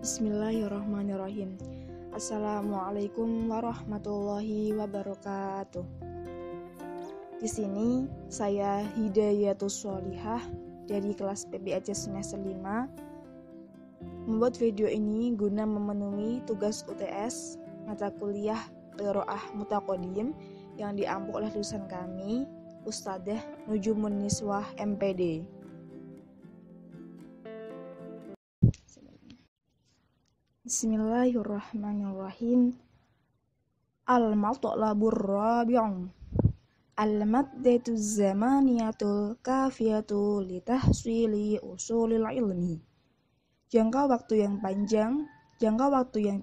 Bismillahirrahmanirrahim. Assalamualaikum warahmatullahi wabarakatuh. Di sini saya Hidayatus Sholihah dari kelas PBAC semester 5 membuat video ini guna memenuhi tugas UTS mata kuliah Qiraah Mutaqaddim yang diampu oleh lulusan kami, Ustadzah Nujumun Niswah MPD. Bismillahirrahmanirrahim. Al-matlabur rabi'u al-maddatu zamaniyatu kafiyatu litahsili usulil ilmi. Jangka waktu yang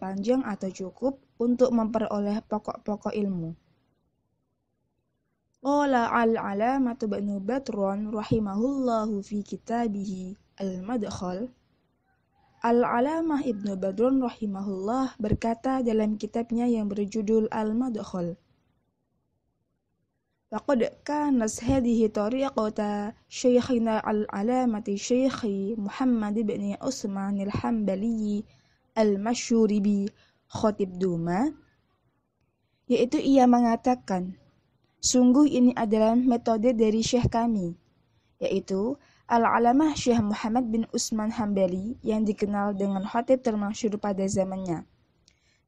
panjang atau cukup untuk memperoleh pokok-pokok ilmu. Qala al-alamatu Ibnu Badran rahimahullahu fi kitabihi al-madkhal. Al-Alamah Ibnu Badran rahimahullah berkata dalam kitabnya yang berjudul Al-Madkhal. Faqad kanat hadhihi tariqata Syekhina al-Alamati Syekhi Muhammad bin Utsman al-Hambali al-masyhur bi Khatib Duma, yaitu ia mengatakan, sungguh ini adalah metode dari syekh kami, yaitu Al-Alamah Syekh Muhammad bin Utsman Hambali yang dikenal dengan khatib termasyhur pada zamannya.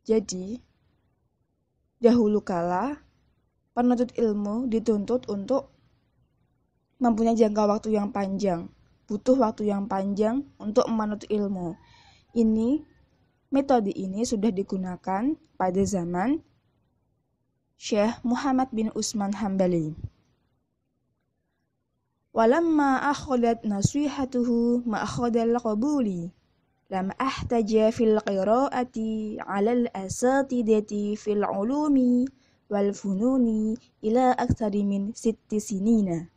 Jadi, dahulu kala penuntut ilmu dituntut untuk mempunyai jangka waktu yang panjang, butuh waktu yang panjang untuk menuntut ilmu. Metode ini sudah digunakan pada zaman Syekh Muhammad bin Utsman Hambali. Walamma akhadat nasihatuhu ma akhadal qabuli lam ahtaja fil qiraati 'alal asatidati fil ulumi wal fununi ila aktsari min 6 sinina.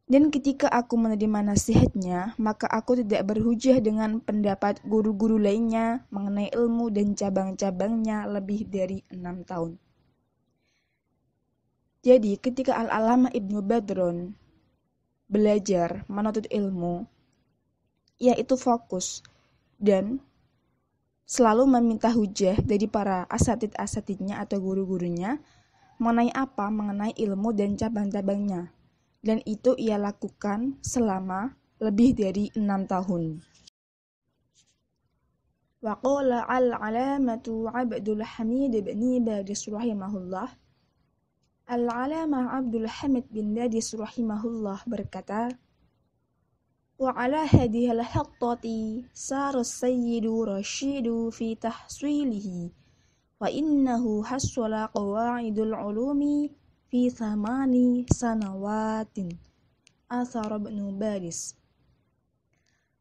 Dan ketika aku menerima nasihatnya, maka aku tidak berhujah dengan pendapat guru-guru lainnya mengenai ilmu dan cabang-cabangnya lebih dari 6 tahun. Jadi ketika Al-Alamah Ibnu Badran belajar menuntut ilmu, ia itu fokus dan selalu meminta hujah dari para asatid-asatidnya atau guru-gurunya mengenai ilmu dan cabang-cabangnya, dan itu ia lakukan selama lebih dari 6 tahun. Wa qala al-alamatu Abdul Hamid bin Badis rahimahullah. Al-Alamah Abdul Hamid bin Badis rahimahullah berkata, wa ala hadhil hattati sara sayyidu rasyidu fi tahsilihi wa innahu hassala qawaidul ulumi fi 8 sanawatin athar Ibnu Badis.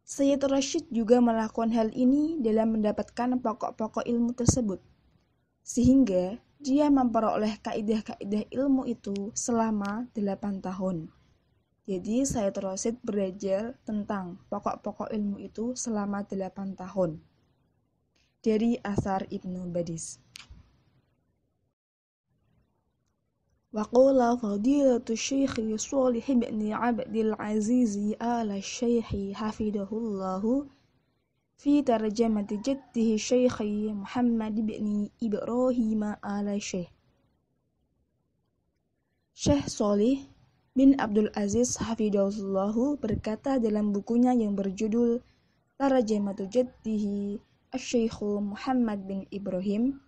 Sayyid Rashid juga melakukan hal ini dalam mendapatkan pokok-pokok ilmu tersebut, sehingga dia memperoleh kaidah-kaidah ilmu itu selama 8 tahun. Jadi Sayyid Rashid belajar tentang pokok-pokok ilmu itu selama 8 tahun. Dari Athar Ibnu Badis. Wa qala fadilatu Syekh Shalih bin Abdul Aziz al-Syekh hafidahullahu fi tarjamati jaddihi Syekh Muhammad bin Ibrahim al-Syekh. Syekh Shalih bin Abdul Aziz hafidahullahu berkata dalam bukunya yang berjudul Tarjamatu Jaddihi Syekh Muhammad bin Ibrahim,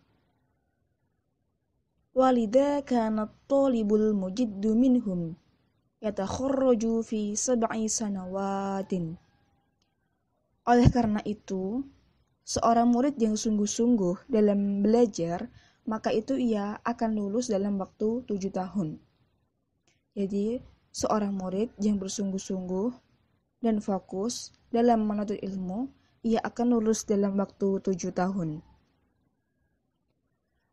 walidha kana at-talibul mujiddu minhum yatakharraju fi 7 sanawatin. Oleh karena itu, seorang murid yang sungguh-sungguh dalam belajar, maka itu ia akan lulus dalam waktu 7 tahun. Jadi, seorang murid yang bersungguh-sungguh dan fokus dalam menuntut ilmu, ia akan lulus dalam waktu 7 tahun.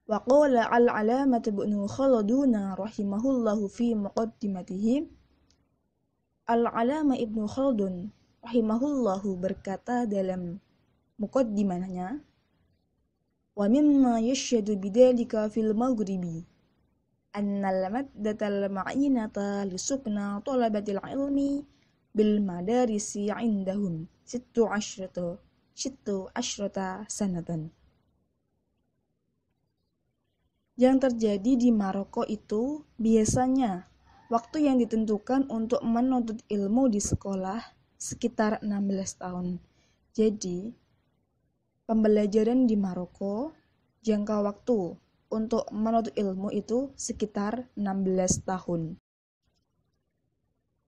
Wa qala al-alamah Ibnu Khaldun rahimahullahu fi muqaddimatihi. Al-Alamah Ibnu Khaldun rahimahullahu berkata dalam muqaddimahnya, wa mimma yashhadu bidzalika fil maghribi annal maddatal ma'inata lisukna talabatil ilmi bil madarisi indahum 16 Shittu ashrata sanatan. Yang terjadi di Maroko itu biasanya waktu yang ditentukan untuk menuntut ilmu di sekolah sekitar 16 tahun. Jadi, pembelajaran di Maroko jangka waktu untuk menuntut ilmu itu sekitar 16 tahun.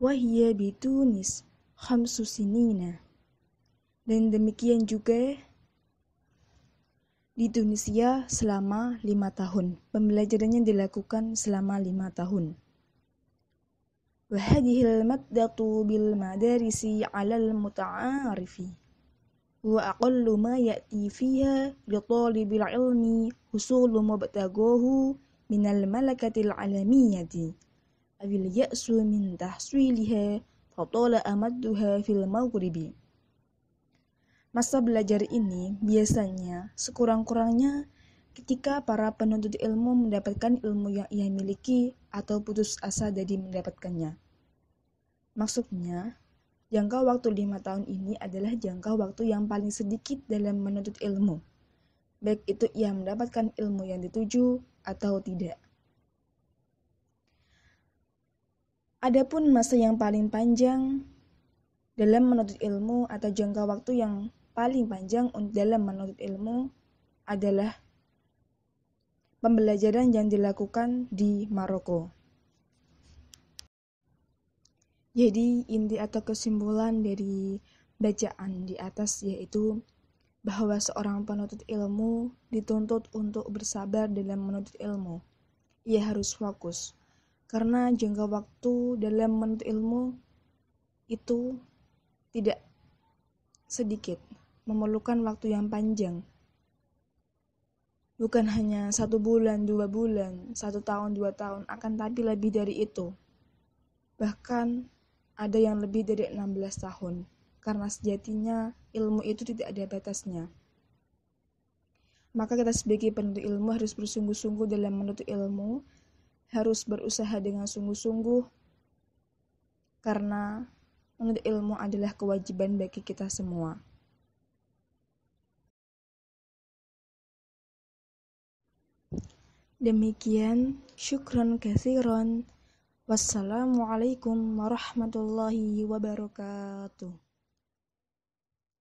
Wahia bitunis khamsu sinina. Dan demikian juga di Tunisia selama 5 tahun. Pembelajarannya dilakukan selama 5 tahun. Wahadihil maddatu bil madarisi alal muta'arifi. Wa aqallu ma ya'ti fiha li talibil ilmi husulu mubtaghahu minal malakatil alamiyyati. Awil ya'su min tahsiliha fatala amadduha fil maghribi. Masa belajar ini biasanya sekurang-kurangnya ketika para penuntut ilmu mendapatkan ilmu yang ia miliki atau putus asa dari mendapatkannya. Maksudnya, jangka waktu 5 tahun ini adalah jangka waktu yang paling sedikit dalam menuntut ilmu, baik itu ia mendapatkan ilmu yang dituju atau tidak. Adapun masa yang paling panjang dalam menuntut ilmu atau jangka waktu yang paling panjang dalam menuntut ilmu adalah pembelajaran yang dilakukan di Maroko. Jadi inti atau kesimpulan dari bacaan di atas yaitu bahwa seorang penuntut ilmu dituntut untuk bersabar dalam menuntut ilmu. Ia harus fokus karena jangka waktu dalam menuntut ilmu itu tidak sedikit, memerlukan waktu yang panjang. Bukan hanya 1 bulan, 2 bulan, 1 tahun, 2 tahun, akan tapi lebih dari itu. Bahkan ada yang lebih dari 16 tahun, karena sejatinya ilmu itu tidak ada batasnya. Maka kita sebagai penuntut ilmu harus bersungguh-sungguh dalam menuntut ilmu, harus berusaha dengan sungguh-sungguh, karena menuntut ilmu adalah kewajiban bagi kita semua. Demikian, syukran katsiran. Wassalamualaikum warahmatullahi wabarakatuh.